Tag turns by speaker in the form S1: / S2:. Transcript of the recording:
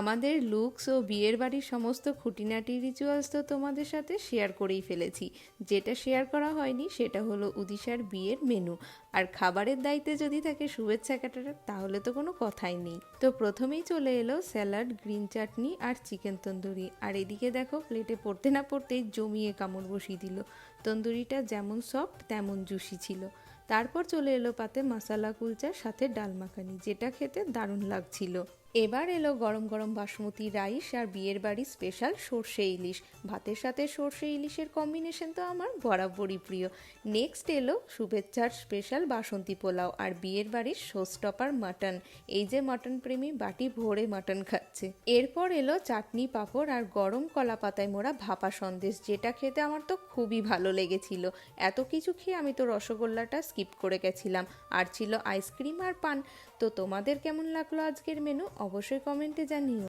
S1: আমাদের লুকস ও বিয়ের বাড়ির সমস্ত খুঁটিনাটি রিচুয়ালস তো তোমাদের সাথে শেয়ার করেই ফেলেছি। যেটা শেয়ার করা হয়নি সেটা হলো উদিশার বিয়ের মেনু। আর খাবারের দায়িত্বে যদি থাকে শুভেচ্ছা ক্যাটারার, তাহলে তো কোনো কথাই নেই। তো প্রথমেই চলে এলো স্যালাড, গ্রিন চাটনি আর চিকেন তন্দুরি। আর এদিকে দেখো প্লেটে পড়তে না পড়তেই জমিয়ে কামড় বসিয়ে দিল। তন্দুরিটা যেমন সফট তেমন জুসি ছিল। তারপর চলে এলো পাতে মশালা কুলচার সাথে ডাল মাখানি, যেটা খেতে দারুণ লাগছিল। এবার এলো গরম গরম বাসমতি রাইস আর বিয়ের বাড়ির স্পেশাল সর্ষে ইলিশ। ভাতের সাথে সর্ষে ইলিশের কম্বিনেশন তো আমার বরাবরই প্রিয়। নেক্সট এলো শুভেচ্ছার স্পেশাল বাসন্তী পোলাও আর বিয়ের বাড়ির শোস্টপার মাটন। এই যে মাটন প্রেমী বাটি ভরে মাটন খাচ্ছে। এরপর এলো চাটনি, পাঁপড় আর গরম কলা পাতায় মোড়া ভাপা সন্দেশ, যেটা খেতে আমার তো খুবই ভালো লেগেছিল। এত কিছু খেয়ে আমি তো রসগোল্লাটা স্কিপ করে গেছিলাম। আর ছিল আইসক্রিম আর পান। তো তোমাদের কেমন লাগলো আজকের মেনু অবশ্যই কমেন্টে জানিও।